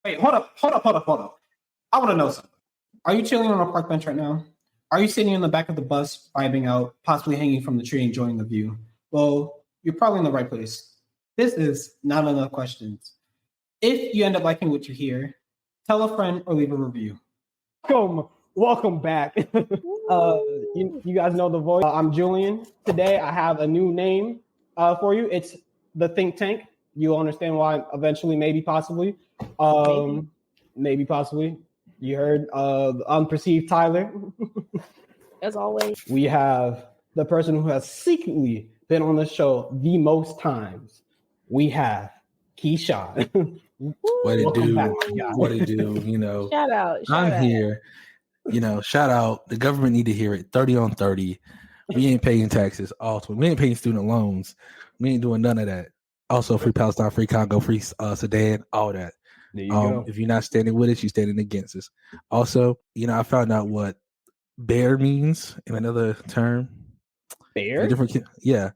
Wait, hold up. I want to know something. Are you chilling on a park bench right now? Are you sitting in the back of the bus, vibing out, possibly hanging from the tree, enjoying the view? Well, you're probably in the right place. This is Not Enough Questions. If you end up liking what you hear, tell a friend or leave a review. Welcome back. You guys know the voice. I'm Julian. Today I have a new name for you. It's the Think Tank. You'll understand why eventually, maybe, possibly. Maybe possibly. You heard the unperceived Tyler. As always. We have the person who has secretly been on the show the most times. We have Keshawn. What it do? What it do? You know, shout out. I'm here. You know, shout out. The government need to hear it. 30 on 30. We ain't paying taxes. Also, we ain't paying student loans. We ain't doing none of that. Also, free Palestine, free Congo, free Sudan, all that. There you go. If you're not standing with us, you're standing against us. Also, you know, I found out what bear means in another term. Bear? Yeah.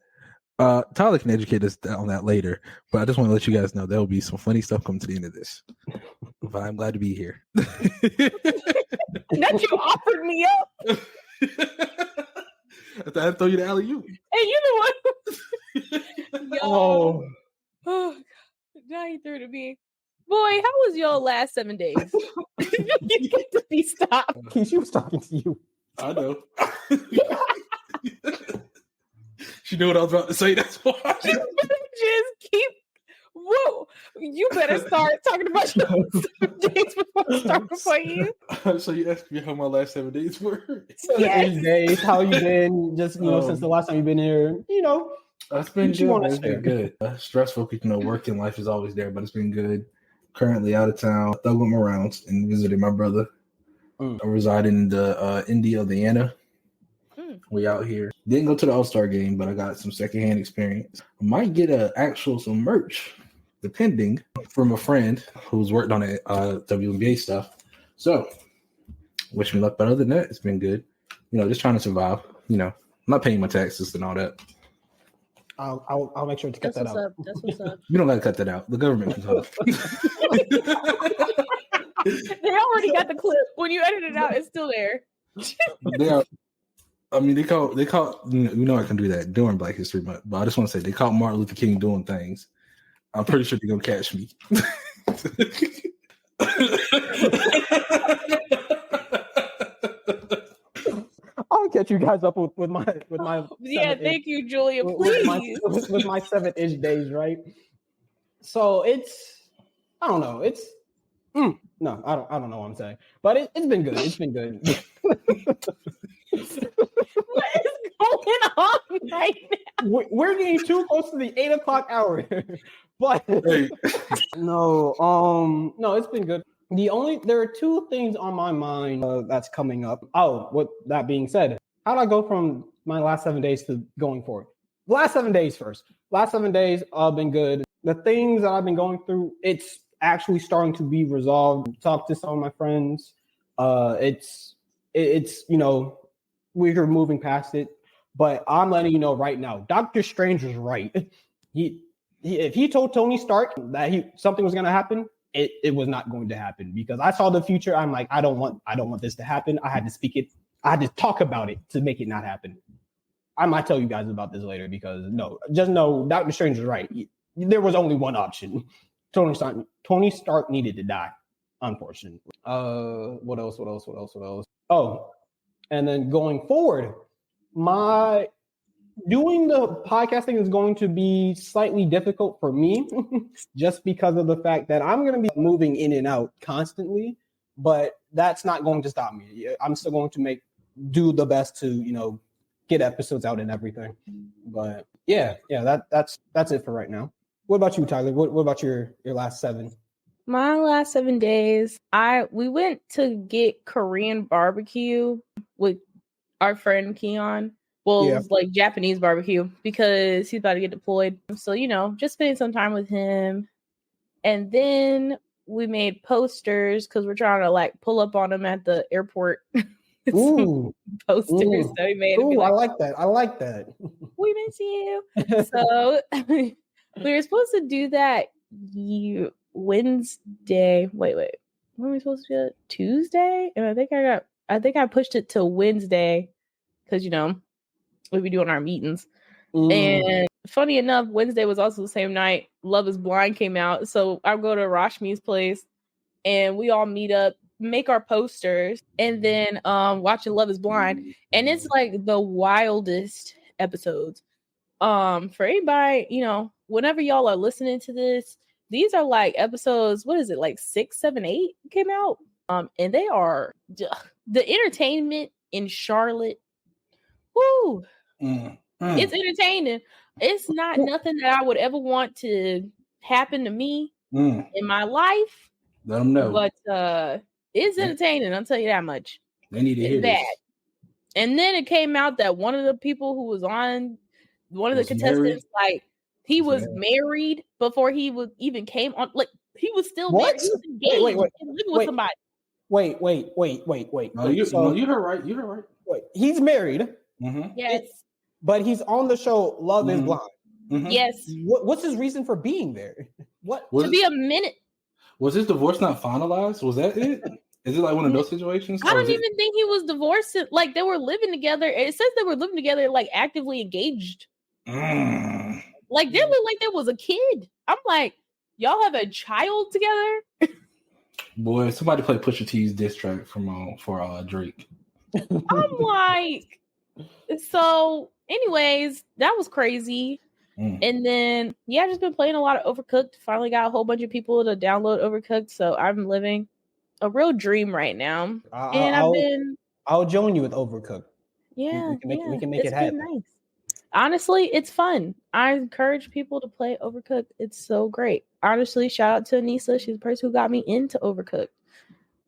Tyler can educate us on that later, but I just want to let you guys know there will be some funny stuff coming to the end of this. But I'm glad to be here. That you offered me up. I thought I'd throw you the alley-oop. Hey, you know what? Yo. Oh, now he threw to me. Boy, how was your last 7 days? You get to be stopped. She was talking to you. I know. She knew what I was about to say. That's why. You better just keep. Whoa! You better start talking about your 7 days before you. So you asked me how my last 7 days were. 7 days. How you been? Just since the last time you've been here. You know, it's been good. It's been good. Stressful, you know, working life is always there, but it's been good. Currently out of town, thugging my rounds and visiting my brother. I reside in the Indiana. We out here. Didn't go to the All-Star game, but I got some secondhand experience. I might get some merch, depending, from a friend who's worked on it, WNBA stuff. So, wish me luck. But other than that, it's been good. You know, just trying to survive. You know, I'm not paying my taxes and all that. I'll make sure to cut that out. That's what's up. You don't got to cut that out. The government can cut it. They already got the clip. When you edit it out, it's still there. They are. I mean, they caught. You know, I can do that during Black History Month, but I just want to say they caught Martin Luther King doing things. I'm pretty sure they're gonna catch me. I'll catch you guys up with my. Yeah, thank you, Julia. Please, with my 7-ish days, right? So I don't know. No, I don't know what I'm saying, but it's been good. It's been good. What is going on right now? We're getting too close to the 8 o'clock hour, but no, it's been good. There are two things on my mind that's coming up. With that being said, how do I go from my last 7 days to going forward? Last 7 days first. Last 7 days have been good. The things that I've been going through, it's actually starting to be resolved. Talk to some of my friends. It's you know, we're moving past it. But I'm letting you know right now, Doctor Strange was right. If he told Tony Stark that something was going to happen, it was not going to happen, because I saw the future. I'm like, I don't want this to happen. I had to speak it. I had to talk about it to make it not happen. I might tell you guys about this later, because just know Doctor Strange was right. There was only one option. Tony Stark needed to die, unfortunately. What else? Oh, and then going forward, doing the podcasting is going to be slightly difficult for me, just because of the fact that I'm going to be moving in and out constantly. But that's not going to stop me. I'm still going to do the best to, you know, get episodes out and everything. But yeah, that's it for right now. What about you, Tyler? What about your last 7? My last 7 days, we went to get Korean barbecue with our friend Keon. Well, it was like Japanese barbecue, because he's about to get deployed. So, you know, just spending some time with him. And then we made posters, because we're trying to like pull up on him at the airport. Ooh. Posters that we made. Ooh, I like that. We miss you. So we were supposed to do that Wednesday. Wait. When are we supposed to do it? Tuesday? And I think I pushed it to Wednesday because we be doing our meetings. And funny enough, Wednesday was also the same night Love is Blind came out. So I'll go to Rashmi's place and we all meet up, make our posters, and then watching Love is Blind. And it's like the wildest episodes. For anybody, whenever y'all are listening to this, these are like episodes, what is it, like 6, 7, 8 came out? And they are the entertainment in Charlotte. Woo! It's entertaining. It's not nothing that I would ever want to happen to me in my life. Let them know. But it's entertaining, I'll tell you that much. They need to hear this. And then it came out that one of the people who was on, one of the contestants, like, he was married before he was even came on. Like, he was still married. He was engaged and living with somebody. Wait. No, you heard right. You heard right. Wait, he's married. Yes. But he's on the show Love is Blind. Yes. What's his reason for being there? What? To be a minute. Was his divorce not finalized? Was that it? Is it like one of those situations? I don't even think he was divorced. Like, they were living together. It says they were living together, like, actively engaged. Like, they look like there was a kid. I'm like, y'all have a child together? Boy, somebody play Pusha T's diss track for Drake. I'm like, so anyways, that was crazy. And then, I've just been playing a lot of Overcooked. Finally got a whole bunch of people to download Overcooked. So I'm living a real dream right now. I'll join you with Overcooked. Yeah. We can make it happen. Nice. Honestly, it's fun. I encourage people to play Overcooked. It's so great. Honestly, shout out to Anissa. She's the person who got me into Overcooked.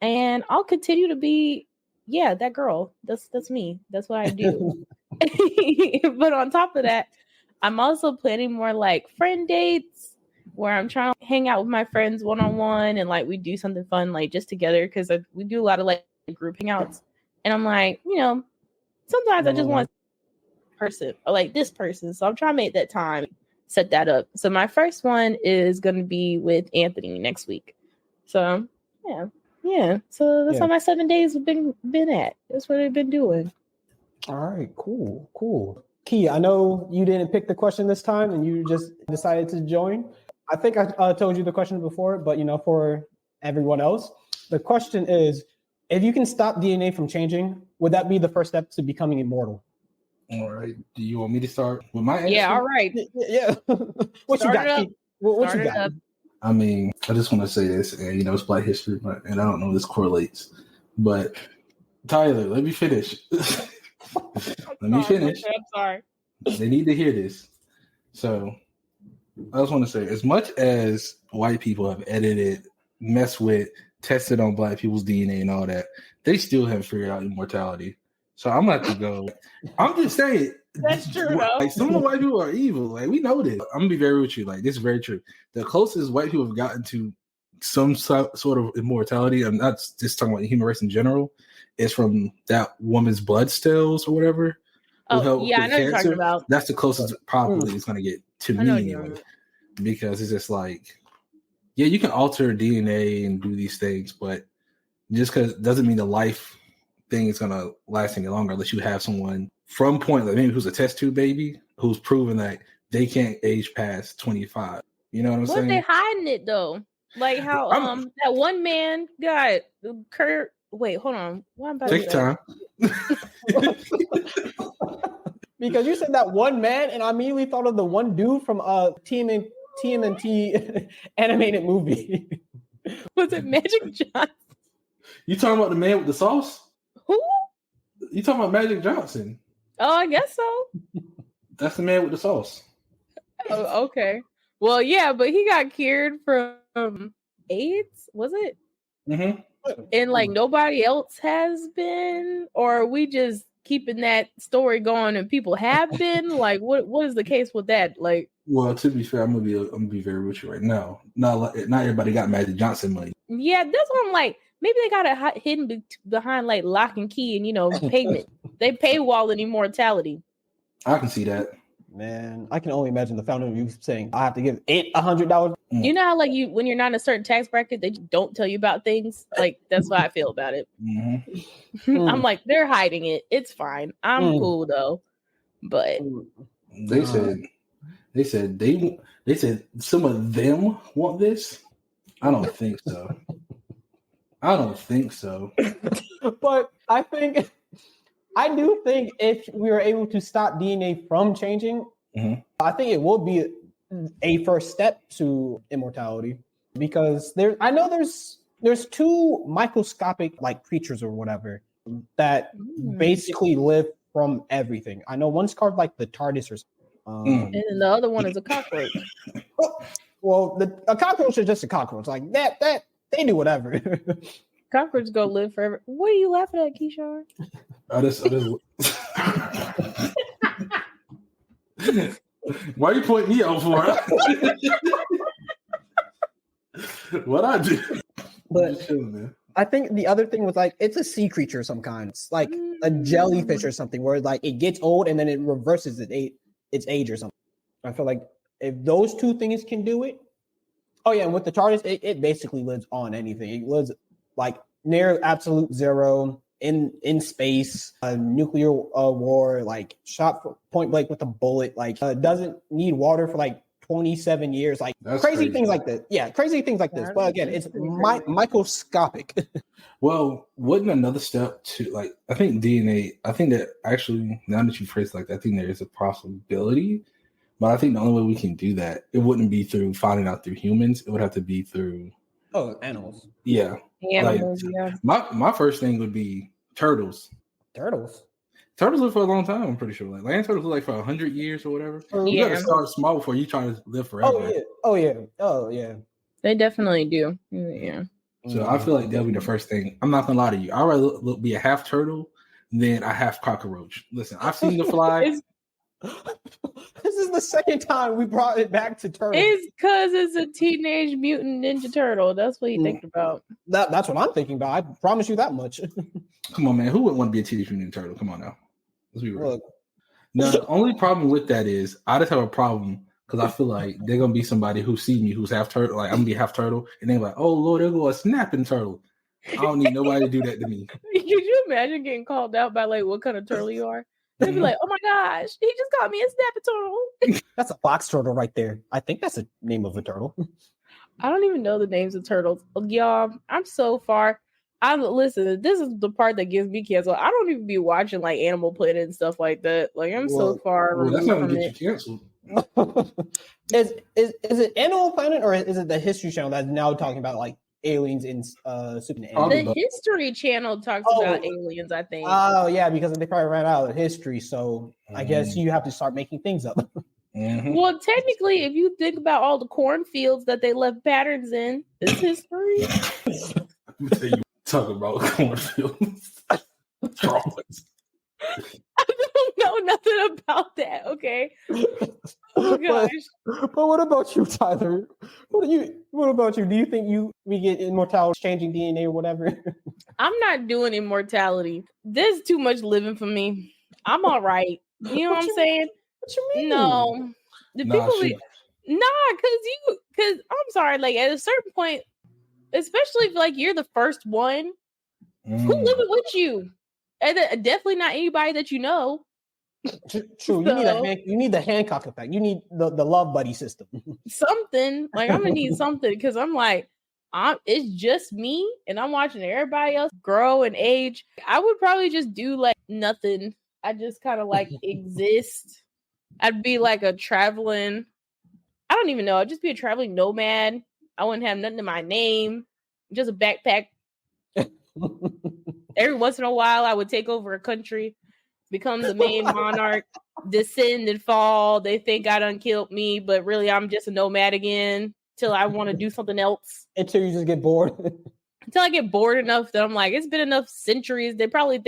And I'll continue to be, that girl. That's me. That's what I do. But on top of that, I'm also planning more like friend dates where I'm trying to hang out with my friends one-on-one and like we do something fun like just together because we do a lot of like group hangouts. And I'm like, sometimes I just want person or like this person, so I'm trying to make that time, set that up. So my first one is going to be with Anthony next week. So so that's how my 7 days have been at. That's what I've been doing. All right, cool. Key, I know you didn't pick the question this time and you just decided to join. I think I told you the question before, but for everyone else, the question is, if you can stop DNA from changing, would that be the first step to becoming immortal? All right. Do you want me to start with my answer? Yeah, all right. Yeah. What you got? What you got? I mean, I just want to say this, and it's Black History Month, and I don't know if this correlates, but Tyler, let me finish. I'm sorry. They need to hear this. So I just want to say, as much as white people have edited, messed with, tested on Black people's DNA and all that, they still haven't figured out immortality. So I'm gonna have to go. I'm just saying. That's true, though. Like, some of the white people are evil. Like, we know this. I'm gonna be very real with you. Like, this is very true. The closest white people have gotten to some sort of immortality, I'm not just talking about the human race in general, is from that woman's blood cells or whatever. Oh, yeah, I know what you're talking about. That's the closest probably it's gonna get to me anyway. Because it's just like, you can alter DNA and do these things, but just because it doesn't mean the life thing is gonna last any longer unless you have someone from point, like maybe who's a test tube baby who's proven that they can't age past 25. You know what I'm saying? What they hiding it though? Like how that one man got Kurt. Wait, hold on. What I'm about Take time. Because you said that one man, and I immediately thought of the one dude from TMNT animated movie. Was it Magic Johnson? You talking about the man with the sauce? Who? You talking about Magic Johnson? Oh, I guess so. That's the man with the sauce. Oh, okay. Well, yeah, but he got cured from AIDS, was it? Mm-hmm. And like nobody else has been, or are we just keeping that story going and people have been? Like, what is the case with that? Like, well, to be fair, I'm gonna be very with you right now. Not everybody got Magic Johnson money. Yeah, that's what I'm like. Maybe they got it hidden behind like lock and key and payment. They paywall in immortality. I can see that. Man, I can only imagine the founder of you saying, I have to give it $100. You know how like you when you're not in a certain tax bracket, they don't tell you about things. Like that's how I feel about it. I'm like, they're hiding it. It's fine. I'm cool though. But they said some of them want this. I don't think so. But I do think if we were able to stop DNA from changing, I think it will be a first step to immortality, because there's two microscopic like creatures or whatever that basically live from everything. I know one's called like the TARDIS or something. And the other one is a cockroach. Well, a cockroach is just a cockroach. Like that they do whatever. Cockroaches go live forever. What are you laughing at, Keshawn? Why are you pointing me out for it? What I do? But I think the other thing was like it's a sea creature of some kind. It's like a jellyfish or something where like it gets old and then it reverses its age or something. I feel like if those two things can do it. Oh yeah, and with the TARDIS, it basically lives on anything. It lives like near absolute zero in space, nuclear war, like shot point blank with a bullet, like doesn't need water for like 27 years, like crazy things like this. Yeah, crazy things like this. But again, it's microscopic. Well, wasn't another step to like I think DNA? I think that actually now that you phrase like that, I think there is a possibility. But I think the only way we can do that, it wouldn't be through finding out through humans. It would have to be through Animals. Yeah. Animals, like, My first thing would be turtles. Turtles live for a long time, I'm pretty sure. Like land turtles live like for 100 years or whatever. You gotta start small before you try to live forever. Oh yeah. They definitely do. Yeah. So I feel like that'll be the first thing. I'm not gonna lie to you. I'd rather be a half turtle than a half cockroach. Listen, I've seen the fly. This is the second time we brought it back to turtles. It's because it's a Teenage Mutant Ninja Turtle. That's what you think about. That's what I'm thinking about. I promise you that much. Come on, man. Who wouldn't want to be a Teenage Mutant Ninja Turtle? Come on now. Let's be real. Now, the only problem with that is I just have a problem because I feel like they're gonna be somebody who see me who's half turtle. Like I'm gonna be half turtle, and they're like, "Oh Lord, there go a snapping turtle." I don't need nobody to do that to me. Could you imagine getting called out by like what kind of turtle you are? They'd be like, "Oh my gosh, he just called me a snapping turtle." That's a box turtle right there. I think that's the name of a turtle. I don't even know the names of turtles, y'all. I'm so far. Listen. This is the part that gives me canceled. I don't even be watching like Animal Planet and stuff like that. Like I'm so far removed that's not from gonna it. get you canceled. Is it Animal Planet or is it the History Channel that's now talking about like aliens in Super The History Channel talks about aliens, I think. Oh yeah, because they probably ran out of history, so I guess you have to start making things up. Well, technically, if you think about all the cornfields that they left patterns in, it's history. Let me tell you, talking about cornfields. I don't know nothing about that. Okay. Oh gosh. But what about you, Tyler? What about you? Do you think we get immortality, changing DNA or whatever? I'm not doing immortality. There's too much living for me. I'm all right. You know what I'm saying? What you mean? No. Because I'm sorry, like at a certain point, especially if like you're the first one, who living with you? And definitely not anybody that you know. True. You need the Hancock effect. You need the love buddy system. Something like I'm gonna need something because I'm like, it's just me and I'm watching everybody else grow and age. I would probably just do like nothing. I just kind of like exist. I'd be like I don't even know. I'd just be a traveling nomad. I wouldn't have nothing in my name. Just a backpack. Every once in a while, I would take over a country, become the main monarch, descend and fall. They think I done killed me, but really I'm just a nomad again till I want to do something else. Until you just get bored. Until I get bored enough that I'm like, it's been enough centuries. They're probably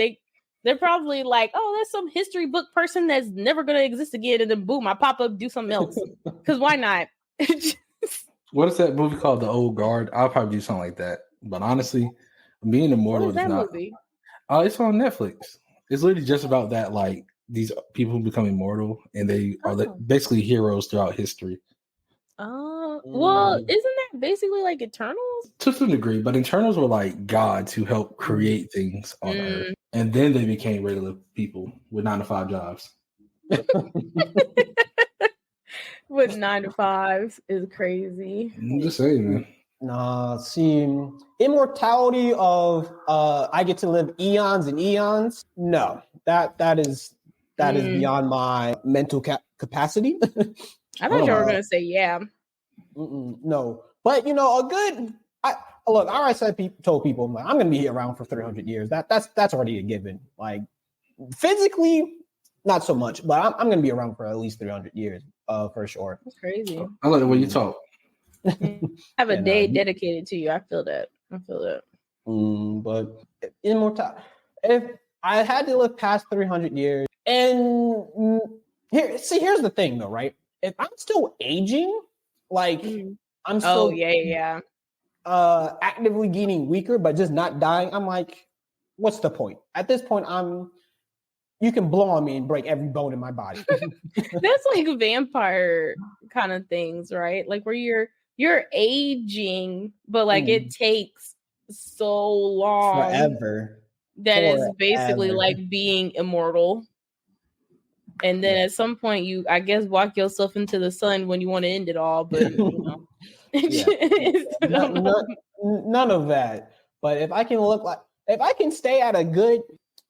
like, oh, that's some history book person that's never going to exist again. And then boom, I pop up, do something else. Because why not? What is that movie called? The Old Guard? I'll probably do something like that. But honestly, being immortal what is that not. movie? It's on Netflix. It's literally just about that. Like these people who become immortal, and they are basically heroes throughout history. Well, isn't that basically like Eternals? To some degree, but Eternals were like gods who helped create things on Earth, and then they became regular people with 9-to-5 jobs. With 9-to-5s is crazy. I'm just saying, man. See, immortality of I get to live eons and eons. No, that is beyond my mental capacity. I thought you were gonna say yeah. No, but a good. I already told people I'm gonna be around for 300 years. That's already a given. Like physically, not so much, but I'm gonna be around for at least 300 years, for sure. That's crazy. I like the way you talk. I have a day dedicated to you. I feel that. But immortality. If I had to live past 300 years, and here's the thing, though, right? If I'm still aging, like I'm still actively getting weaker, but just not dying, I'm like, what's the point? At this point, you can blow on me and break every bone in my body. That's like vampire kind of things, right? Like where you're aging, but like it takes so long forever. That is basically like being immortal. And then at some point you, I guess, walk yourself into the sun when you want to end it all, but none of that. But if I can stay at a good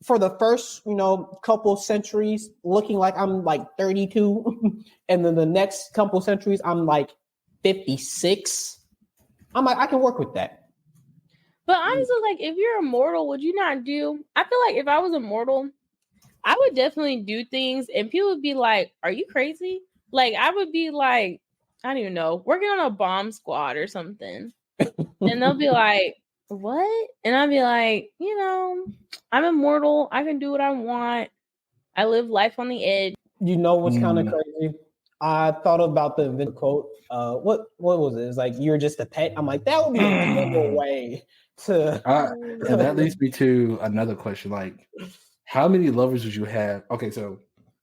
for the first, couple centuries looking like I'm like 32, and then the next couple centuries I'm like 56, I'm like, I can work with that. But honestly, like if you're immortal, would you not do? I feel like if I was immortal, I would definitely do things, and people would be like, "Are you crazy?" Like I would be like, I don't even know, working on a bomb squad or something, and they'll be like, "What?" And I'd be like, I'm immortal. I can do what I want. I live life on the edge. You know what's kind of crazy? I thought about the inventor quote. What was it? It's like, you're just a pet. I'm like, that would be a clever way to. And that leads me to another question. Like, how many lovers would you have? Okay, so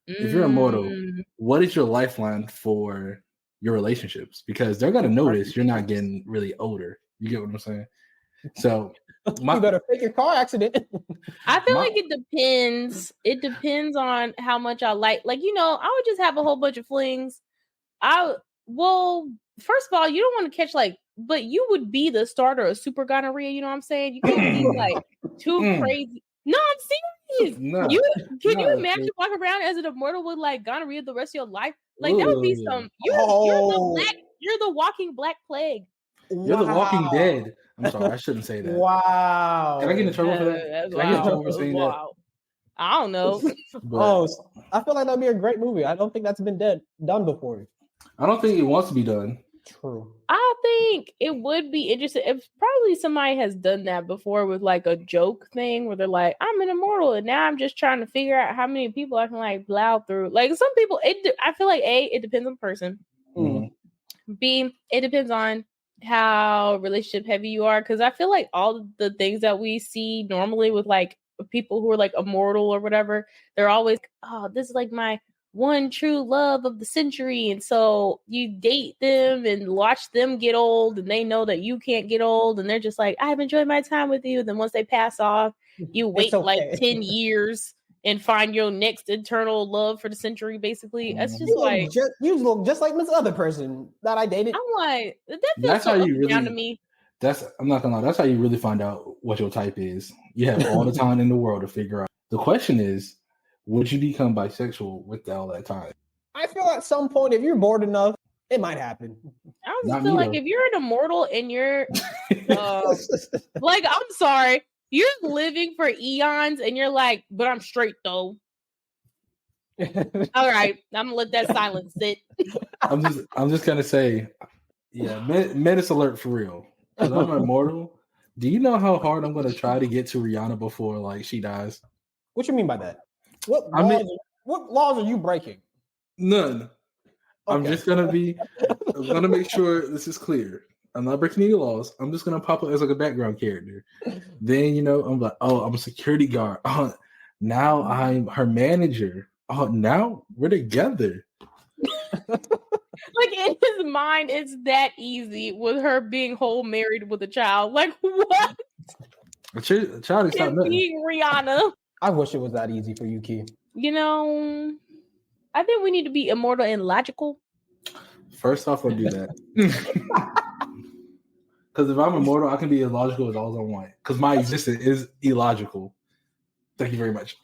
if you're immortal, what is your lifeline for your relationships? Because they're gonna notice you're not getting really older. You get what I'm saying? So you better fake your car accident. I feel like it depends. It depends on how much I like. Like, I would just have a whole bunch of flings. First of all, you don't want to catch but you would be the starter of super gonorrhea. You know what I'm saying? You can't be like too crazy. No, I'm serious. No, can you imagine walking around as an immortal with like gonorrhea the rest of your life? Like that would be some. You're the walking black plague. You're the walking dead. I'm sorry, I shouldn't say that. Wow. Can I get in trouble for that? Can I get in trouble for saying that? I don't know. I feel like that'd be a great movie. I don't think that's been done before. I don't think it wants to be done. True. I think it would be interesting if probably somebody has done that before with like a joke thing where they're like, I'm an immortal and now I'm just trying to figure out how many people I can like plow through. Like some people, I feel like A, it depends on the person. B, it depends on how relationship heavy you are, because I feel like all the things that we see normally with like people who are like immortal or whatever, they're always, oh, this is like my one true love of the century, and so you date them and watch them get old, and they know that you can't get old, and they're just like, I've enjoyed my time with you. Then once they pass off, you wait like 10 years and find your next eternal love for the century. Basically, that's just you look just like this other person that I dated. I'm like, that feels so down to me. I'm not gonna lie. That's how you really find out what your type is. You have all the time in the world to figure out. The question is, would you become bisexual with all that time? I feel at some point, if you're bored enough, it might happen. I just feel like if you're an immortal and you're like, I'm sorry, you're living for eons and you're like, but I'm straight though. All right, I'm gonna let that silence sit. I'm just gonna say, yeah, menace alert for real. Because I'm immortal. Do you know how hard I'm gonna try to get to Rihanna before like she dies? What you mean by that? What laws are you breaking? None. Okay. I'm gonna make sure this is clear. I'm not breaking any laws. I'm just gonna pop up as like a background character. Then I'm like, oh, I'm a security guard. Now I'm her manager. Oh, now we're together. Like in his mind, it's that easy with her being whole married with a child. Like what? A child is And nothing. being Rihanna. I wish it was that easy for you, Key. You know, I think we need to be immortal and logical. First off, I'll do that. Because if I'm immortal, I can be as logical as all I want. Because my existence is illogical. Thank you very much.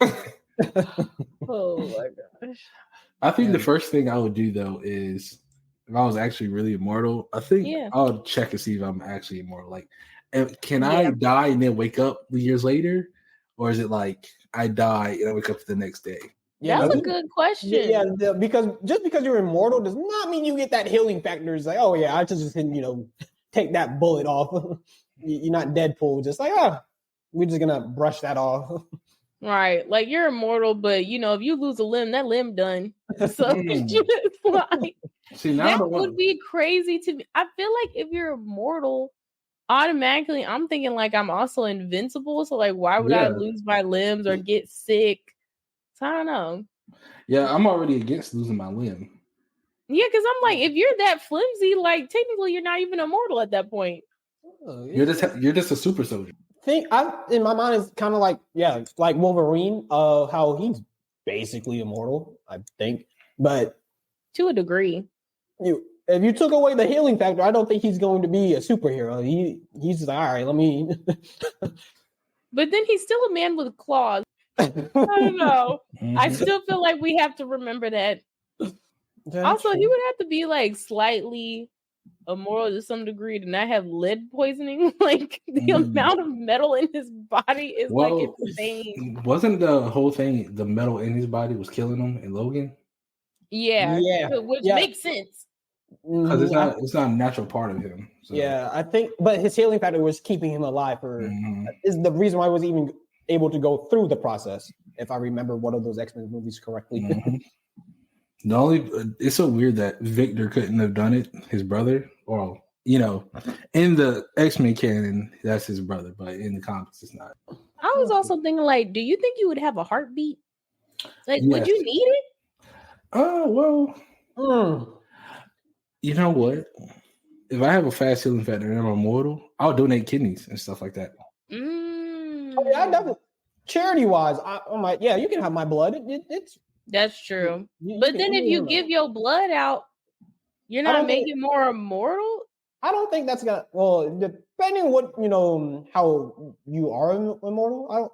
Oh my gosh. I think the first thing I would do though is if I was actually really immortal, I think I would check and see if I'm actually immortal. Like, can I die and then wake up years later, or is it like I die and I wake up the next day? Yeah, that's a good question. Yeah, because just because you're immortal does not mean you get that healing factor. It's like, oh yeah, I just take that bullet off. You're not Deadpool, just like we're just gonna brush that off. Right, like you're immortal, but if you lose a limb, that limb done. So it's just like that would be crazy to me. I feel like if you're immortal, automatically I'm thinking like I'm also invincible. So like, why would I lose my limbs or get sick? So I don't know. Yeah, I'm already against losing my limb. Yeah, because I'm like, if you're that flimsy, like technically you're not even immortal at that point. You're just a super soldier. In my mind is kind of like like Wolverine, how he's basically immortal, I think, but to a degree. If you took away the healing factor, I don't think he's going to be a superhero. He's just like, all right, let me. But then he's still a man with claws. I don't know. I still feel like we have to remember that. Also, he would have to be like slightly immortal to some degree to not have lead poisoning. Like the amount of metal in his body is like insane. Wasn't the whole thing the metal in his body was killing him in Logan? Yeah, which makes sense because it's not a natural part of him. So. Yeah, I think, but his healing factor was keeping him alive is the reason why I was even able to go through the process. If I remember one of those X-Men movies correctly. It's so weird that Victor couldn't have done it, his brother, or in the X-Men canon, that's his brother, but in the comics, it's not. I was also thinking, like, do you think you would have a heartbeat? Like, would you need it? Oh well. You know what? If I have a fast healing factor and I'm immortal, I'll donate kidneys and stuff like that. Oh, yeah, I definitely. Charity-wise, I'm like, you can have my blood. It's. That's true. But then if you give your blood out, you're not making more immortal? I don't think that's gonna. Well, depending on what how you are immortal,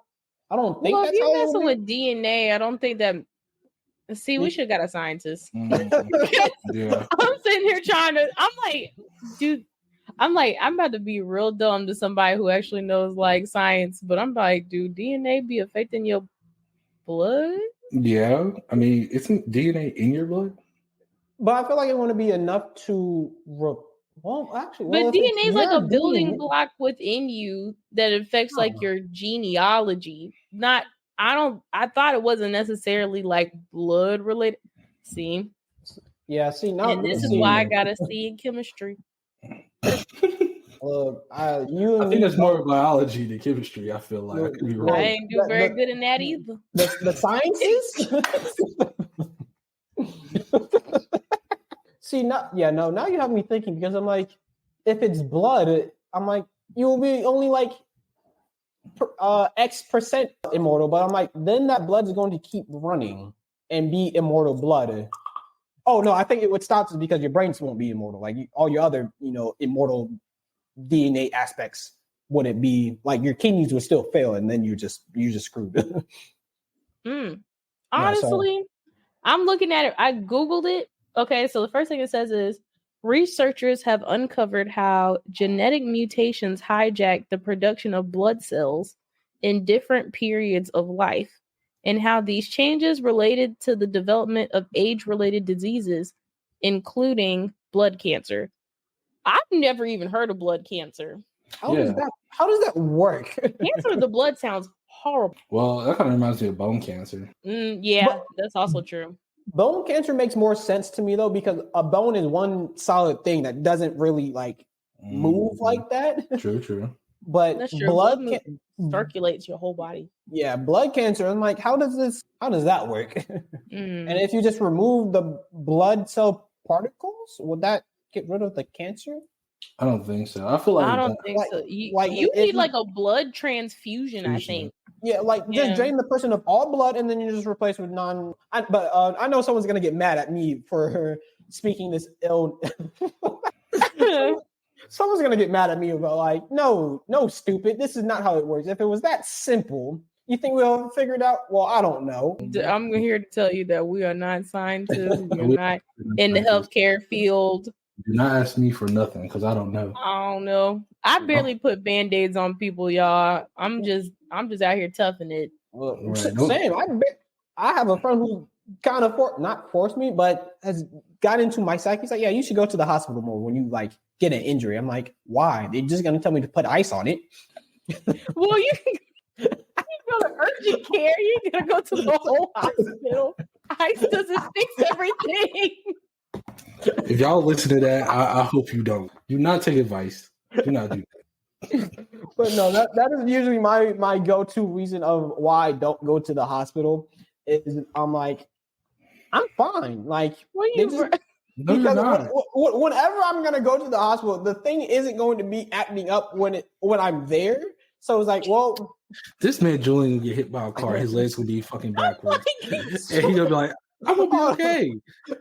I don't think. Well, that's if you're messing with DNA, I don't think that. See, we should have got a scientist. Yeah. I'm sitting here I'm like, dude. I'm about to be real dumb to somebody who actually knows like science, but I'm like, do DNA be affecting your blood? Yeah, I mean, isn't DNA in your blood? But I feel like it wouldn't be enough to. But DNA is like a building block within you that affects like your genealogy. I thought it wasn't necessarily like blood related. See? Yeah, see now. And this is why I gotta see in chemistry. I think it's more biology than chemistry. I feel like I could be wrong. I ain't do very good in that either. The sciences. See, now you have me thinking because I'm like, if it's blood, I'm like, you will be only like X% immortal, but I'm like, then that blood is going to keep running and be immortal blood. Oh no, I think it would stop because your brains won't be immortal. Like all your other, immortal DNA aspects wouldn't be like your kidneys would still fail, and then you just screwed. Honestly, I'm looking at it. I Googled it. Okay, so the first thing it says is researchers have uncovered how genetic mutations hijack the production of blood cells in different periods of life, and how these changes related to the development of age-related diseases, including blood cancer. I've never even heard of blood cancer. How does that work? Cancer of the blood sounds horrible. Well, that kind of reminds me of bone cancer. That's also true. Bone cancer makes more sense to me though, because a bone is one solid thing that doesn't really like move like that. True. but That's true. blood Circulates your whole body. Yeah, blood cancer. I'm like, how does that work? And if you just remove the blood cell particles, would that get rid of the cancer? I don't think so. I feel like I don't think so. You need like a blood transfusion, I think. Yeah, just drain the person of all blood and then you just replace with non. But I know someone's gonna get mad at me for speaking this ill. Someone's gonna get mad at me about like, no, stupid. This is not how it works. If it was that simple, you think we'll figure it out? Well, I don't know. I'm here to tell you that we are not scientists. We're not in the healthcare field. Do not ask me for nothing because I don't know. I don't know. I barely put band-aids on people, y'all. I'm just out here toughing it. Well, same. I have a friend who kind of not forced me, but has got into my psyche. He's like, yeah, you should go to the hospital more when you like get an injury. I'm like, why? They're just gonna tell me to put ice on it. Well, you go to urgent care. You gotta go to the whole hospital. Ice doesn't fix everything. If y'all listen to that, I hope you don't. Do not take advice. Do not do that. But no, that is usually my go-to reason of why I don't go to the hospital. Is I'm like, I'm fine. Like, whenever I'm gonna go to the hospital, the thing isn't going to be acting up when I'm there. So it's like, well, this man Julian will get hit by a car. His legs will be fucking backwards, and he's gonna be like, I'm gonna be okay.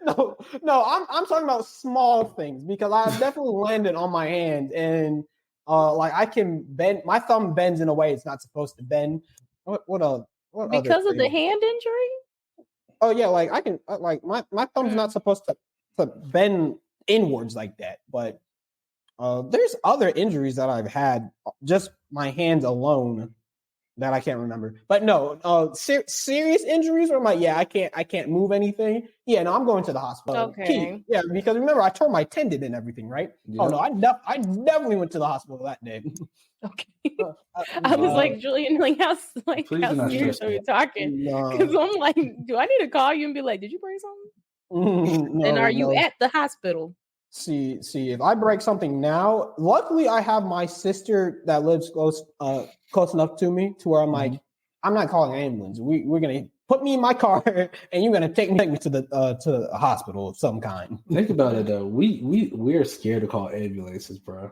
No, I'm talking about small things because I've definitely landed on my hand and like I can bend. My thumb bends in a way it's not supposed to bend. What because of the hand injury? Oh yeah, like I can like my thumb's not supposed to bend inwards like that. But there's other injuries that I've had just my hands alone that I can't remember. But no, serious injuries where I'm like, yeah, I can't move anything. Yeah, no, I'm going to the hospital. Okay. Yeah, because remember I tore my tendon and everything, right? Yeah. Oh no, I definitely went to the hospital that day. Okay. I was like, Julian, how serious are we talking? Because I'm like, do I need to call you and be like, did you break something? And are you at the hospital? See, if I break something now, luckily I have my sister that lives close enough to me to where I'm like, I'm not calling an ambulance. We're gonna put me in my car and you're gonna take me to the hospital of some kind. Think about it though. We're scared to call ambulances, bro.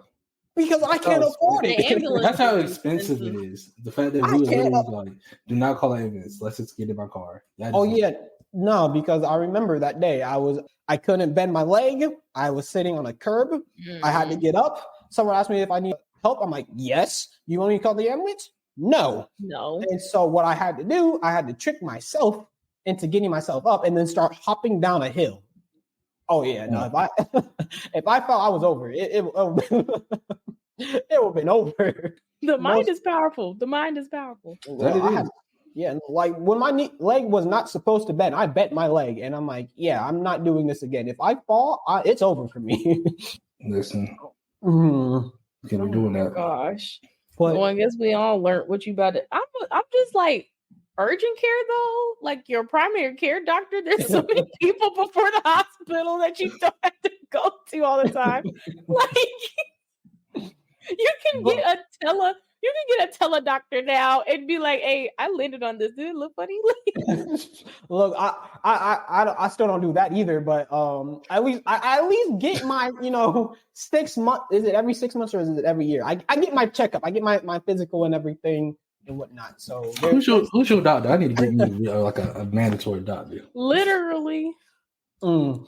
Because I can't afford it. That's how expensive it is. The fact that we were like, do not call an ambulance. Let's just get in my car. No, because I remember that day I couldn't bend my leg. I was sitting on a curb. I had to get up. Someone asked me if I need help. I'm like, yes. You want me to call the ambulance? No. And so what I had to do, I had to trick myself into getting myself up and then start hopping down a hill. Oh yeah, no. If I fell, I was over. It would have been over. The mind is powerful. The mind is powerful. Yeah, like when my leg was not supposed to bend, I bent my leg, and I'm like, yeah, I'm not doing this again. If I fall, it's over for me. Listen, can't be doing that. Gosh, well, I guess we all learned what you about to. I'm just like urgent care though, like your primary care doctor. There's so many people before the hospital that you don't have to go to all the time. Like you can get a teledoctor now and be like, "Hey, I landed on this. Did it look funny?" Look, I still don't do that either. But at least get my 6 months. Is it every 6 months or is it every year? I get my checkup. I get my physical and everything and whatnot. So who's your doctor? I need to get me like a mandatory doctor. Literally. Ooh,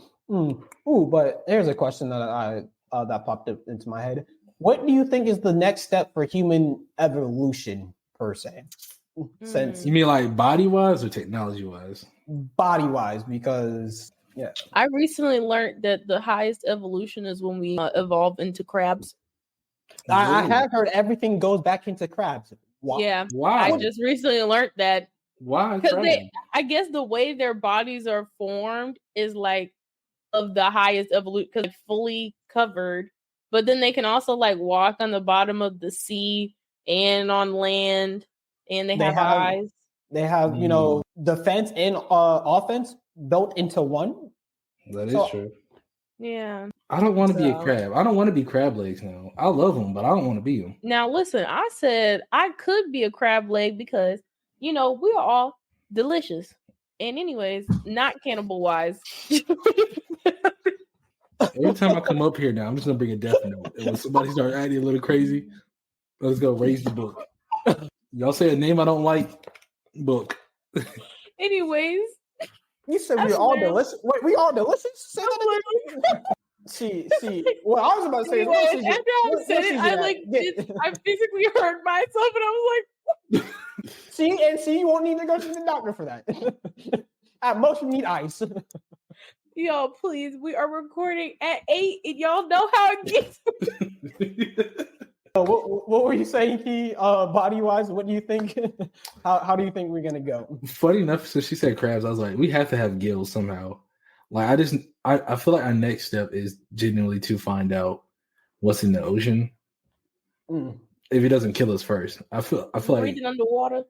but here's a question that that popped up into my head. What do you think is the next step for human evolution, per se? Since you mean like body-wise or technology-wise? Body-wise, because I recently learned that the highest evolution is when we evolve into crabs. I have heard everything goes back into crabs. Why? Yeah, why? I just recently learned that. Why? Because I guess the way their bodies are formed is like of the highest evolution because they're fully covered. But then they can also like walk on the bottom of the sea and on land, and they have eyes. They have, defense and offense built into one. That is true. Yeah. I don't want to be a crab. I don't want to be crab legs now. I love them, but I don't want to be them. Now, listen, I said I could be a crab leg because, we are all delicious. And anyways, not cannibal wise. Every time I come up here now, I'm just going to bring a death note. And when somebody starts acting a little crazy, let's go raise the book. Y'all say a name I don't like, book. Anyways. You said we're all delicious? Wait, we all delicious? Say that again. See. What I was about to say is, after I said it, I physically hurt myself, and I was like, see, you won't need to go to the doctor for that. At most, you need ice. Yo, please, we are recording at 8, and y'all know how it gets. What were you saying, Key? Body wise, what do you think? How do you think we're gonna go? Funny enough, since she said crabs, I was like, we have to have gills somehow. Like, I feel like our next step is genuinely to find out what's in the ocean. If it doesn't kill us first, I feel like breathing underwater.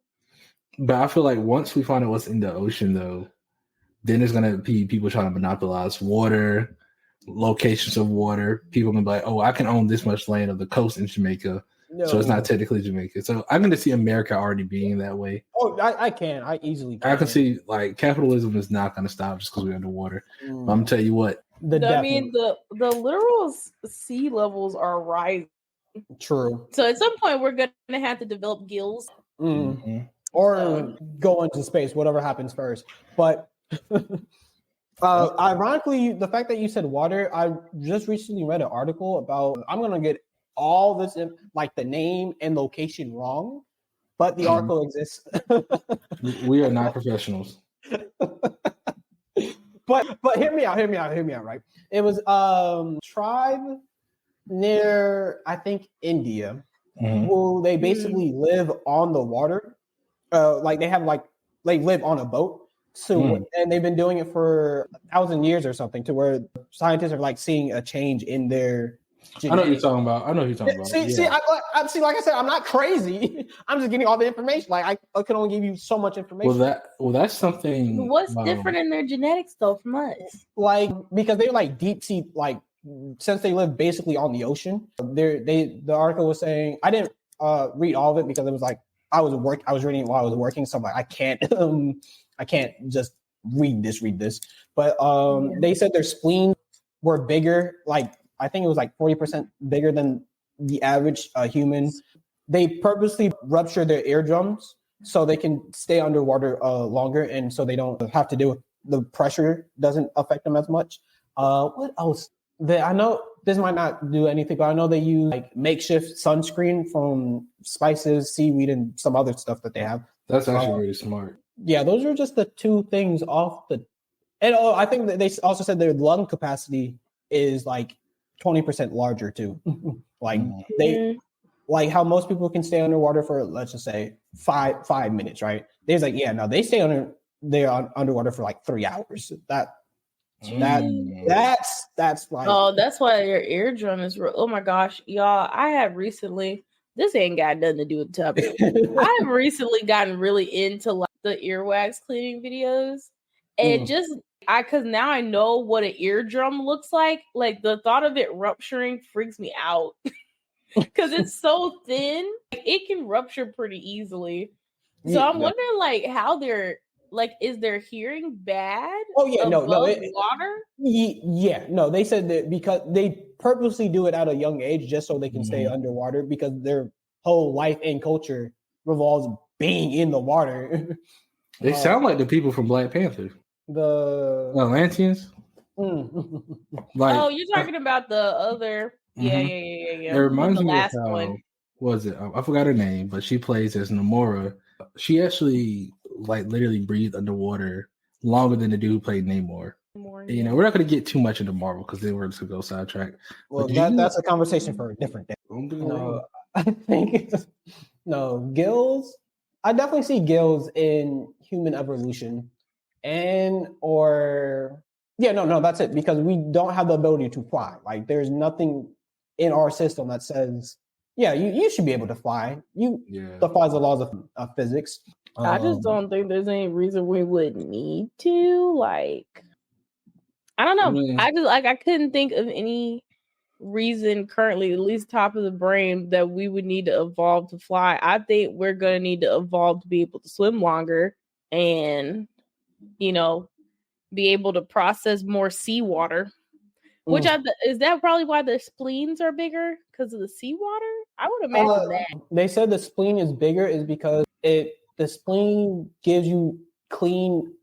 But I feel like once we find out what's in the ocean, though, then there's gonna be people trying to monopolize water, locations of water. People gonna be like, oh, I can own this much land of the coast in Jamaica. No. So it's not technically Jamaica. So I'm going to see America already being that way. Oh, I can. I easily can. I can see, like, capitalism is not going to stop just because we're underwater. But I'm going to tell you what. The literal sea levels are rising. True. So at some point, we're going to have to develop gills. Mm-hmm. Or go into space, whatever happens first. But ironically, the fact that you said water, I just recently read an article about, I'm going to get all this, like the name and location wrong, but the article exists. We are not professionals. But hear me out, right? It was tribe near, I think, India, who they basically live on the water. Like they live on a boat. So and they've been doing it for 1,000 years or something, to where scientists are like seeing a change in their genetics. I know what you're talking about. See, like I said, I'm not crazy. I'm just getting all the information. Like I can only give you so much information. Well, that's something. What's different in their genetics though from us? Like, because they're like deep sea, like since they live basically on the ocean. The article was saying, I didn't read all of it because it was like I was reading it while I was working, so I'm like, I can't just read this. But they said their spleen were bigger, like I think it was like 40% bigger than the average human. They purposely rupture their eardrums so they can stay underwater longer, and so they don't have to deal with the pressure, doesn't affect them as much. What else? I know this might not do anything, but I know they use like makeshift sunscreen from spices, seaweed, and some other stuff that they have. That's actually really smart. Yeah, those are just the two things off the. And I think that they also said their lung capacity is like 20% larger too. Like they, like how most people can stay underwater for, let's just say 5 minutes, right? They're like, yeah, no, they stay underwater for like 3 hours. That's like. Oh, that's why your eardrum is real. Oh my gosh, y'all! I have recently. This ain't got nothing to do with the topic. I have recently gotten really into like the earwax cleaning videos, and because now I know what an eardrum looks like. Like the thought of it rupturing freaks me out because it's so thin. It can rupture pretty easily. So I'm wondering, like, how they're like, is their hearing bad? Oh yeah, water. Yeah, no. They said that because they purposely do it at a young age just so they can stay underwater, because their whole life and culture revolves being in the water. They sound like the people from Black Panther. The Atlanteans. Like, you're talking about the other. Yeah. It reminds me of how, was it? I forgot her name, but she plays as Namora. She actually like literally breathed underwater longer than the dude who played Namor. You know, we're not going to get too much into Marvel because then we're just going to go sidetrack. Well, that's a conversation for a different day. No, I think gills. I definitely see gills in human evolution, that's it, because we don't have the ability to fly. Like, there's nothing in our system that says, yeah, you should be able to fly. Defies the laws of physics. I just don't think there's any reason we would need to. Like, I don't know. Yeah. I just I couldn't think of any reason currently, at least top of the brain, that we would need to evolve to fly. I think we're gonna need to evolve to be able to swim longer and be able to process more seawater. Which is that probably why the spleens are bigger because of the seawater? I would imagine that. They said the spleen is bigger is because the spleen gives you clean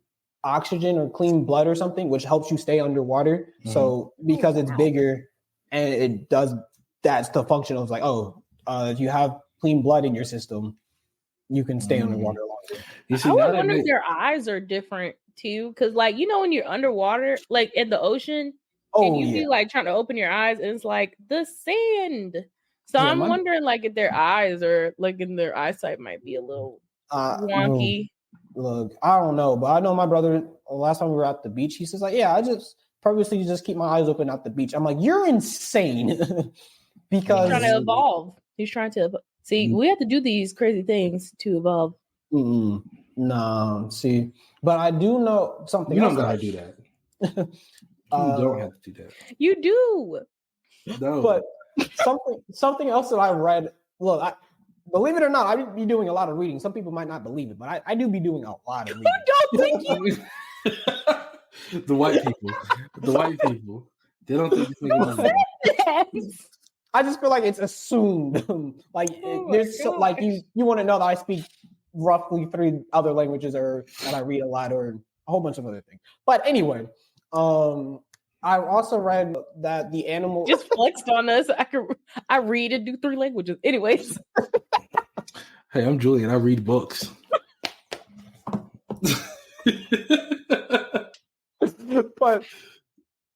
oxygen or clean blood or something, which helps you stay underwater. Mm-hmm. So because it's bigger and it does, that's the function of if you have clean blood in your system, you can stay underwater longer. I would wonder if their eyes are different too, because when you're underwater, like in the ocean. And you be trying to open your eyes, and it's like the sand. So I'm wondering, if their eyes or in their eyesight might be a little wonky. Look, I don't know, but I know my brother. Last time we were at the beach, he says, I just purposely just keep my eyes open at the beach. I'm like, you're insane, because he's trying to evolve. He's trying to see. We have to do these crazy things to evolve. No, see, but I do know something. You don't gotta do that. You don't have to do that. You do. No. But something else that I read. Look, believe it or not, I be doing a lot of reading. Some people might not believe it, but I do be doing a lot of reading. Don't think you. The white people. They don't think you. I just feel like it's assumed. You want to know that I speak roughly 3 other languages, or that I read a lot, or a whole bunch of other things. But anyway. I also read that the animal just flexed on us. I read and do 3 languages. Anyways. Hey, I'm Julian. I read books. But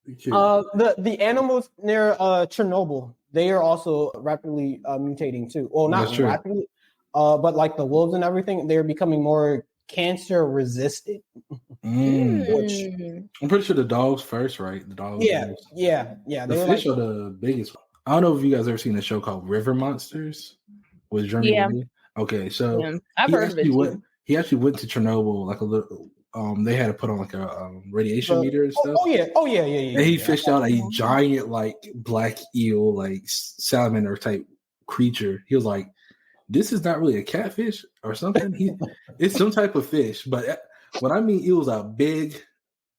the animals near Chernobyl, they are also rapidly mutating too. Well, not rapidly, but the wolves and everything, they're becoming more cancer resistant. Which I'm pretty sure the dogs first, right? The dogs. Yeah. The fish are the biggest. I don't know if you guys ever seen a show called River Monsters with Jeremy. Yeah. Okay, so I've heard of it too. He actually went to Chernobyl, a little. They had to put on a radiation meter and stuff. Oh yeah. And he fished out a giant black eel, salamander type creature. He was like, "This is not really a catfish or something. It's some type of fish." But when I mean, it was a big,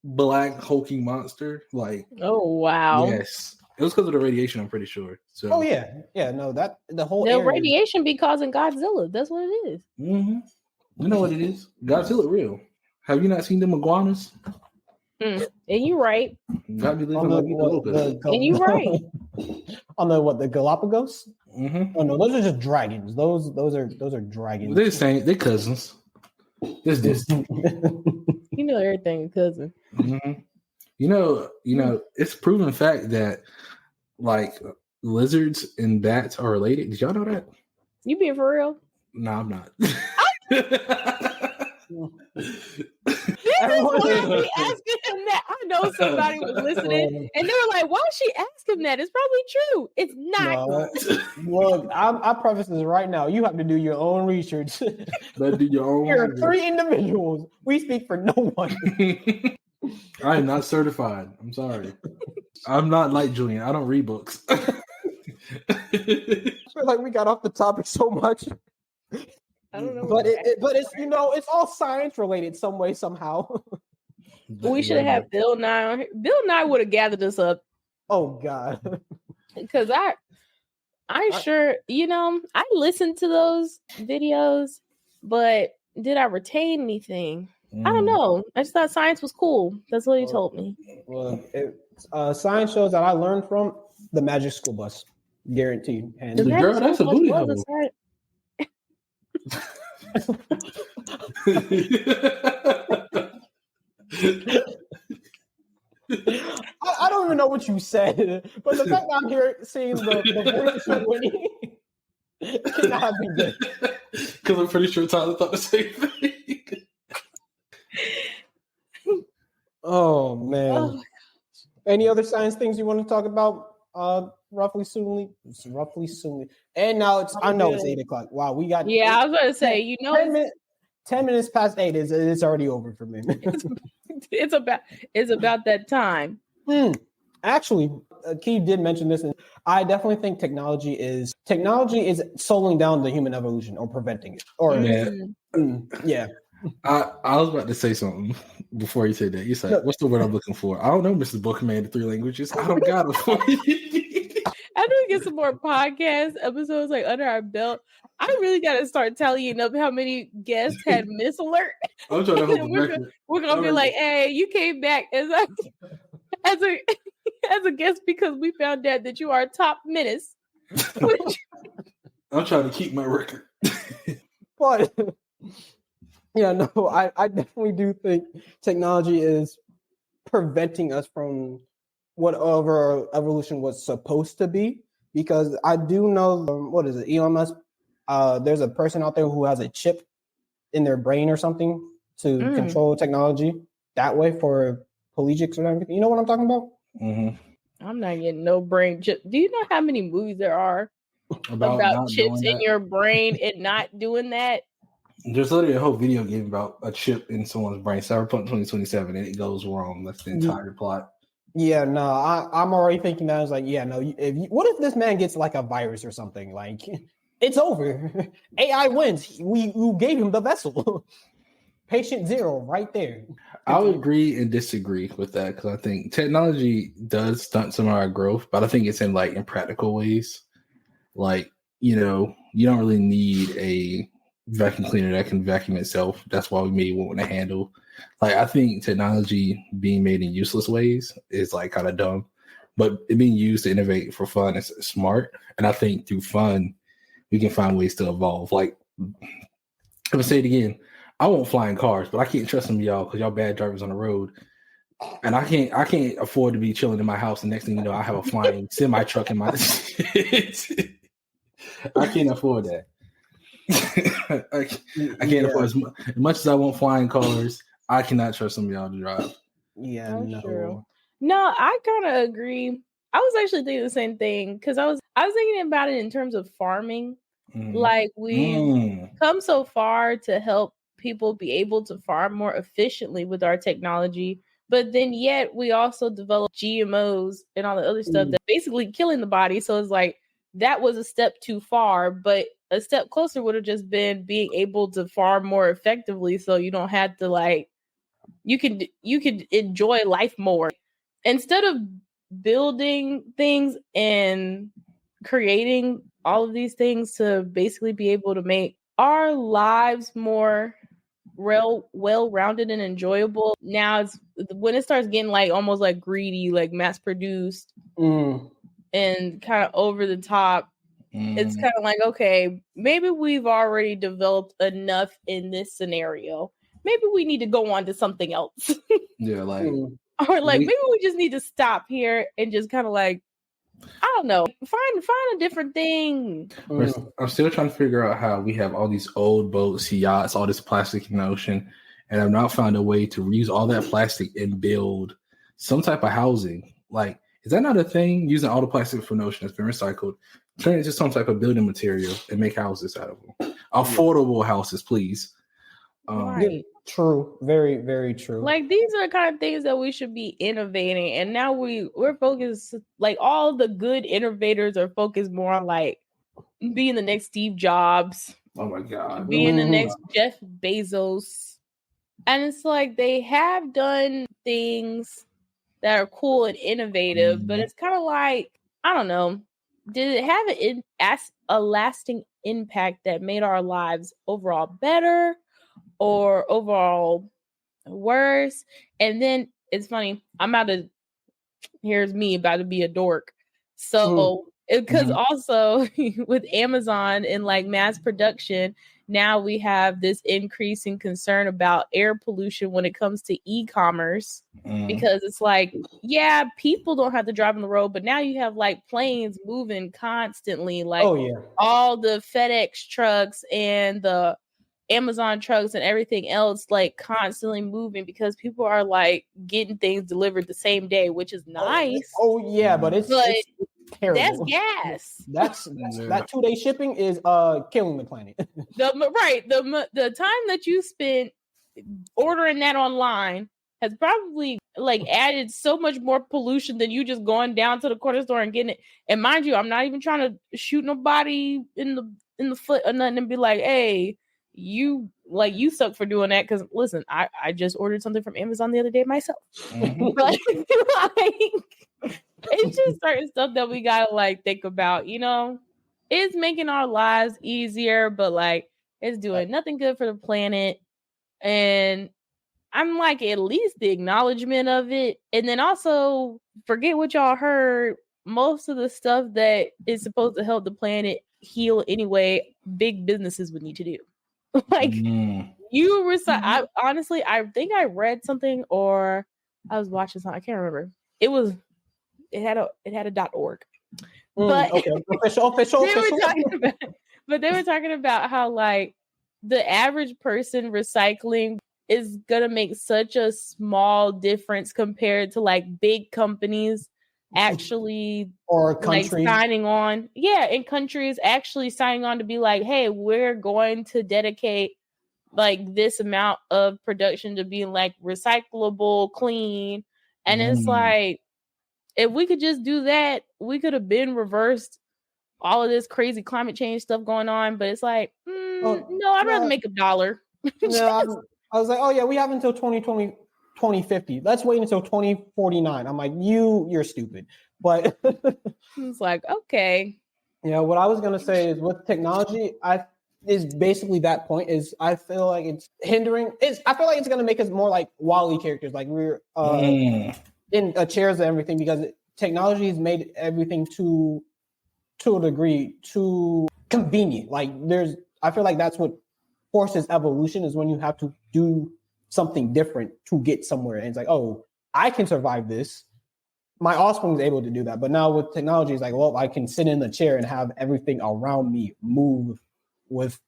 black, hulking monster. Oh wow! Yes, it was because of the radiation. I'm pretty sure. So. Oh yeah. No, that the whole radiation be causing Godzilla. That's what it is. Mm-hmm. You know what it is? Godzilla real. Have you not seen them iguanas? And you right. Got me living and you right. On the Galapagos? Mm-hmm. Oh no, those are just dragons. Those are dragons. They're the same. They're cousins. This. You know everything, cousin. Mm-hmm. You know, it's proven fact that lizards and bats are related. Did y'all know that? You being for real? No, I'm not. This is why I be asking him that. I know somebody was listening, and they were like, "Why she asked him that? It's probably true. It's not." No, look, I preface this right now. You have to do your own research. Do your own. Here are 3 individuals. We speak for no one. I am not certified. I'm sorry. I'm not like Julian. I don't read books. I feel like we got off the topic so much. I don't know, but it's it's all science related some way somehow. We should have Bill Nye on here. Bill Nye would have gathered us up. Oh God, because I sure I listened to those videos, but did I retain anything? I don't know. I just thought science was cool. That's what he told me. Well, science shows that I learned from the Magic School Bus, guaranteed. And girl, that's a booty hole. I don't even know what you said, but the fact that I'm here seeing the voice of Winnie cannot be good. Because I'm pretty sure Tyler thought the same thing. Oh man! Oh, any other science things you want to talk about? Roughly soonly. And now I know it's 8:00. Wow, we got. Yeah, I was going to say, 10 minutes past 8 it's already over for me. It's about that time. Actually, Keith did mention this, and I definitely think technology is slowing down the human evolution or preventing it. Or yeah. I was about to say something before you said that. You said, "What's the word I'm looking for?" I don't know, Mrs. Bookman, the 3 languages. I don't got it for you. After we get some more podcast episodes like under our belt, I really got to start tallying up how many guests had miss alert. I'm trying to hold the record. We're gonna be like, "Hey, you came back as a guest because we found out that you are a top menace." I'm trying to keep my record. But yeah, no, I definitely do think technology is preventing us from whatever evolution was supposed to be. Because I do know, what is it, Elon Musk? There's a person out there who has a chip in their brain or something to control technology that way for collegics or everything. You know what I'm talking about? Mm-hmm. I'm not getting no brain chip. Do you know how many movies there are about chips in your brain and not doing that? There's literally a whole video game about a chip in someone's brain, Cyberpunk 2027, and it goes wrong. That's the entire plot. Yeah, no, I'm already thinking that. I was like, yeah, no. What if this man gets like a virus or something? Like, it's over. AI wins. We gave him the vessel. Patient 0 right there. I would agree and disagree with that because I think technology does stunt some of our growth, but I think it's in practical ways. Like, you don't really need a vacuum cleaner that can vacuum itself. That's why we made one with a handle. Like, I think technology being made in useless ways is kind of dumb, but it being used to innovate for fun is smart. And I think through fun, we can find ways to evolve. Like, I'm gonna say it again. I won't fly in cars, but I can't trust some of y'all because y'all bad drivers on the road. And I can't afford to be chilling in my house. And next thing you know, I have a flying semi truck in my. I can't afford that. I can't afford as much as I won't fly in cars. I cannot trust some of y'all to drive. Yeah, that's true. No, I kind of agree. I was actually thinking the same thing because I was thinking about it in terms of farming. Like, we've come so far to help people be able to farm more efficiently with our technology, but then yet we also develop GMOs and all the other stuff that's basically killing the body. So it's like that was a step too far, but a step closer would have just been being able to farm more effectively, so you don't have to you can enjoy life more instead of building things and creating all of these things to basically be able to make our lives more well-rounded and enjoyable. Now it's when it starts getting almost greedy, mass produced and kind of over the top. It's kind of okay, maybe we've already developed enough in this scenario. Maybe we need to go on to something else. Yeah, or maybe we just need to stop here and just kind of I don't know, find a different thing. I'm still trying to figure out how we have all these old boats, yachts, all this plastic in the ocean, and I've not found a way to reuse all that plastic and build some type of housing. Is that not a thing? Using all the plastic from the ocean that's been recycled, turn it into some type of building material and make houses out of them. Affordable houses, please. Right. True. Very, very true. These are the kind of things that we should be innovating. And now we're focused, all the good innovators are focused more on being the next Steve Jobs. Oh my God. Being the next Jeff Bezos. And it's they have done things that are cool and innovative, but it's kind of I don't know. Did it have a lasting impact that made our lives overall better or overall worse? And then it's funny, here's me about to be a dork. So because also with Amazon and mass production, now we have this increasing concern about air pollution when it comes to e-commerce, because it's people don't have to drive on the road, but now you have planes moving constantly, all the FedEx trucks and the Amazon trucks and everything else constantly moving because people are getting things delivered the same day, which is nice. But it's terrible. That's gas. That 2-day shipping is killing the planet. The time that you spent ordering that online has probably like added so much more pollution than you just going down to the corner store and getting it. And mind you, I'm not even trying to shoot nobody in the foot or nothing and be like, hey, you suck for doing that. Because listen, I just ordered something from Amazon the other day myself. But like, it's just certain stuff that we gotta like think about, you know. It's making our lives easier, but like it's doing nothing good for the planet. And I'm like, at least the acknowledgement of it. And then also forget what y'all heard. Most of the stuff that is supposed to help the planet heal anyway, big businesses would need to do. Like you recycle. Honestly, I think I read something or I was watching something. I can't remember. It had a .org. But okay. official. They were talking about how like the average person recycling is gonna make such a small difference compared to like big companies actually or countries like signing on. Yeah, in countries actually signing on to be like, hey, we're going to dedicate like this amount of production to being like recyclable, clean. And it's like, if we could just do that, we could have been reversed all of this crazy climate change stuff going on. But it's like, no, I'd rather make $1. No, I was like, oh yeah, we have until 2050. Let's wait until 2049. I'm like, you're stupid. But it's like, okay. Yeah, what I was gonna say is with technology, is basically that point is I feel like it's hindering. I feel like it's gonna make us more like Wall-E characters, like we're in chairs and everything, because technology has made everything to a degree too convenient. Like I feel like that's what forces evolution, is when you have to do something different to get somewhere. And it's like, oh, I can survive this. My offspring is able to do that. But now with technology, it's like, well, I can sit in the chair and have everything around me move with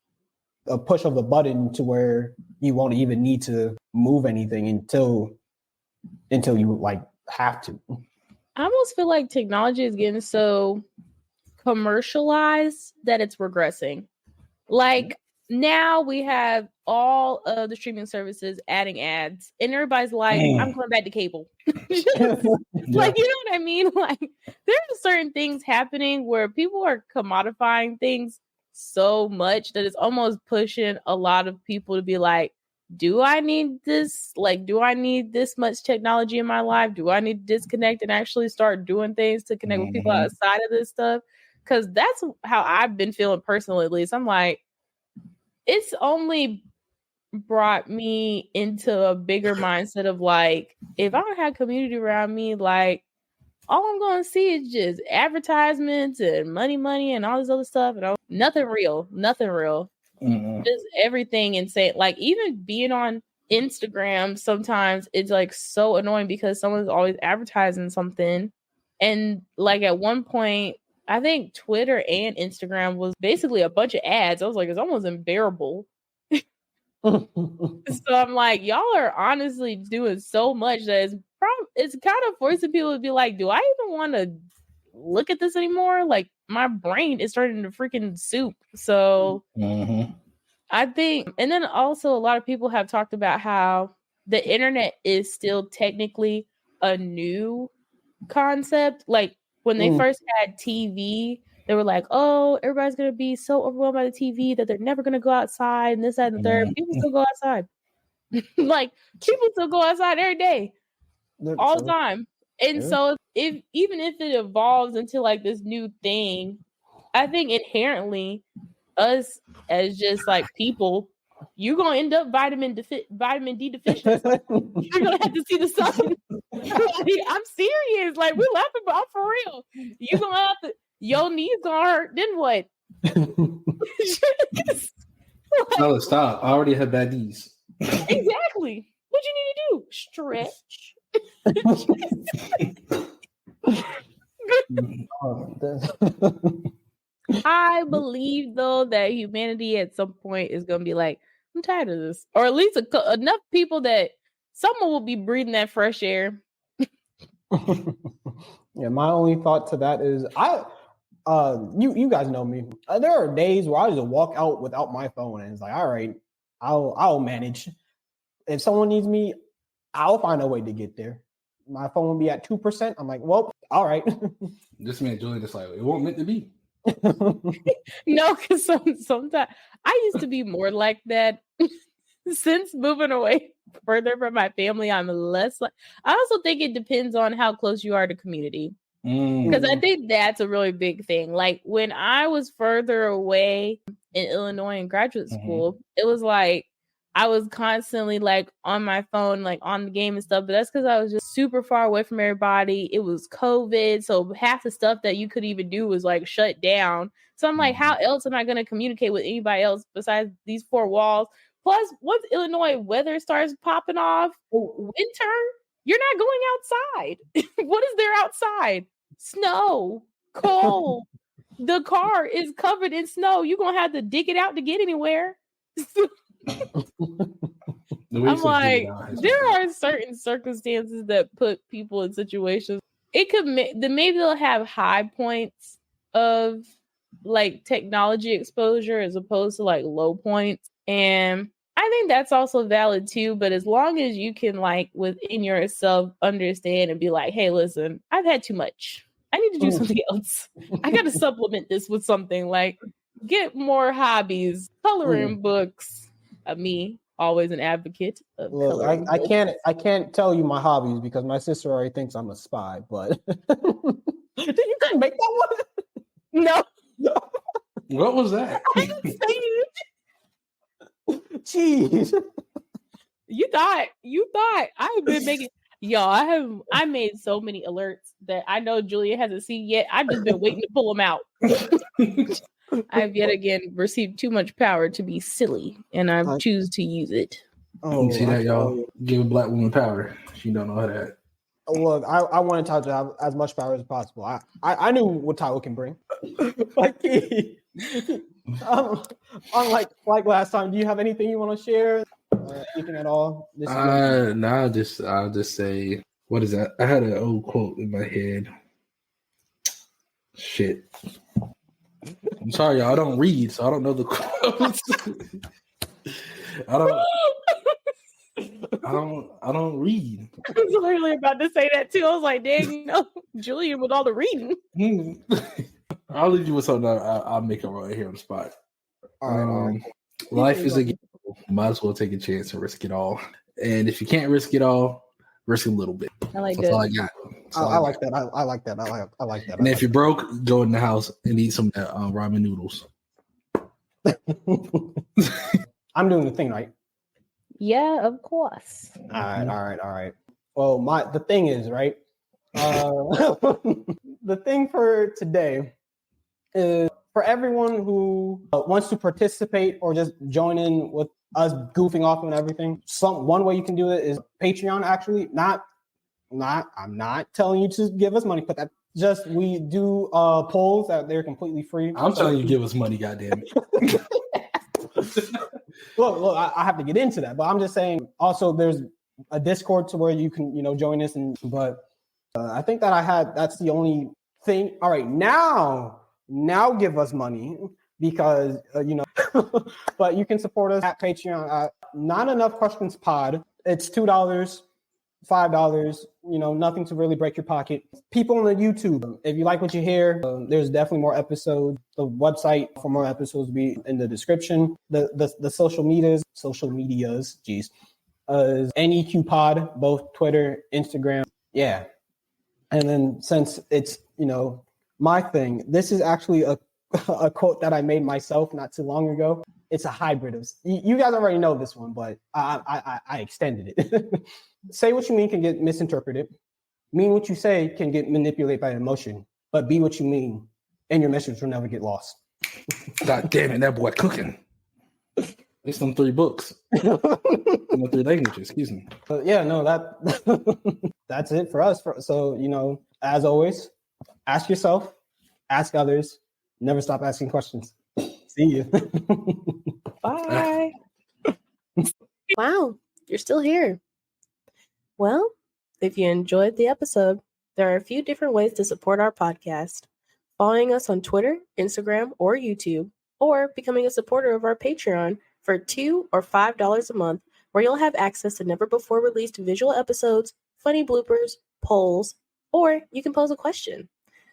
a push of the button to where you won't even need to move anything until you like have to. I almost feel like technology is getting so commercialized that it's regressing. Like now we have all of the streaming services adding ads, and everybody's like, I'm going back to cable. Like, you know what I mean? Like there are certain things happening where people are commodifying things so much that it's almost pushing a lot of people to be like, do I need this? Like, do I need this much technology in my life? Do I need to disconnect and actually start doing things to connect with people outside of this stuff? Because that's how I've been feeling personally, at least. I'm like, it's only brought me into a bigger mindset of like, if I don't have community around me, like all I'm going to see is just advertisements and money and all this other stuff. And nothing real. Just everything insane. Like even being on Instagram, sometimes it's like so annoying because someone's always advertising something. And like at one point, I think Twitter and Instagram was basically a bunch of ads. I was like, it's almost unbearable. So I'm like, y'all are honestly doing so much that it's kind of forcing people to be like, do I even want to look at this anymore? Like my brain is turning to freaking soup. So I think, and then also a lot of people have talked about how the internet is still technically a new concept. Like when they first had TV, they were like, oh, everybody's going to be so overwhelmed by the TV that they're never going to go outside and this, that, and the third. People still go outside. Like people still go outside every day, all the time. And so even if it evolves into like this new thing, I think inherently us as just like people, you're gonna end up vitamin D deficient. You're gonna have to see the sun. I'm serious. Like we're laughing, but I'm for real. You're gonna have to. Your knees gonna hurt. Then what? No, stop. I already have bad knees. Exactly. What you need to do? Stretch. I believe though that humanity at some point is gonna be like, I'm tired of this, or at least enough people that someone will be breathing that fresh air. Yeah, my only thought to that is you guys know me. There are days where I just walk out without my phone, and it's like, all right, I'll manage. If someone needs me, I'll find a way to get there. My phone will be at 2%. I'm like, well, all right. This man Julian is like, it won't meant to be. No, because sometimes I used to be more like that. Since moving away further from my family, I'm less like. I also think it depends on how close you are to community. Because I think that's a really big thing. Like when I was further away in Illinois in graduate school, it was like I was constantly like on my phone, like on the game and stuff. But that's because I was just super far away from everybody. It was COVID. So half the stuff that you could even do was like shut down. So I'm like, how else am I going to communicate with anybody else besides these four walls? Plus, once Illinois weather starts popping off, winter, you're not going outside. What is there outside? Snow, cold. The car is covered in snow. You're going to have to dig it out to get anywhere. I'm like, there are certain circumstances that put people in situations. It could maybe they'll have high points of like technology exposure as opposed to like low points. And I think that's also valid too. But as long as you can like within yourself understand and be like, hey, listen, I've had too much. I need to do something else. I got to supplement this with something like get more hobbies, coloring books. Me, always an advocate of coloring. I can't tell you my hobbies because my sister already thinks I'm a spy. But you couldn't make that one. No. What was that? I didn't say it. Jeez. You thought I've been making y'all. I made so many alerts that I know Julia hasn't seen yet. I've just been waiting to pull them out. I've yet again received too much power to be silly, and I choose to use it. You see that, y'all? Give a black woman power. She don't know that. Look, I wanted Tyler to have as much power as possible. I knew what Tyler can bring. Like, unlike like last time, do you have anything you want to share? Anything at all? I'll just say, what is that? I had an old quote in my head. Shit. I'm sorry, y'all. I don't read, so I don't know the quotes. I don't read. I was literally about to say that too. I was like, dang, no, Julian with all the reading. I'll leave you with something. I'll make it right here on the spot. All right. Life is a gamble. Might as well take a chance and risk it all. And if you can't risk it all, risk a little bit. I like That's that. all I got. I like that. I like that. I like that. And if you're broke, go in the house and eat some ramen noodles. I'm doing the thing right. Yeah, of course. All right. Well, the thing is, right? The thing for today is for everyone who wants to participate or just join in with us goofing off and everything. One way you can do it is Patreon. Actually, I'm not telling you to give us money, but that just we do polls that they're completely free. I'm telling you, give us money, goddamn it. Look, I have to get into that, but I'm just saying. Also, there's a Discord to where you can, join us. But I think that's the only thing. All right, now give us money because but you can support us at Patreon. Not Enough Questions Pod. It's $2, $5. Nothing to really break your pocket. People on the YouTube, if you like what you hear, there's definitely more episodes. The website for more episodes will be in the description. The social medias, is NEQ Pod, both Twitter, Instagram. Yeah. And then since it's, my thing, this is actually a quote that I made myself not too long ago. It's a hybrid of, you guys already know this one, but I extended it. Say what you mean can get misinterpreted. Mean what you say can get manipulated by emotion, but be what you mean and your message will never get lost. God damn it, that boy cooking. It's them 3 books. 3 languages, excuse me. That's it for us. So, as always, ask yourself, ask others, never stop asking questions. See you. Bye. Wow, you're still here. Well, if you enjoyed the episode, there are a few different ways to support our podcast. Following us on Twitter, Instagram, or YouTube, or becoming a supporter of our Patreon for $2 or $5 a month where you'll have access to never-before-released visual episodes, funny bloopers, polls, or you can pose a question.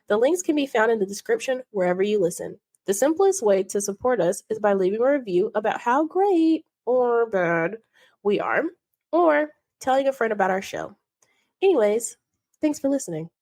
The links can be found in the description wherever you listen. The simplest way to support us is by leaving a review about how great or bad we are, or telling a friend about our show. Anyways, thanks for listening.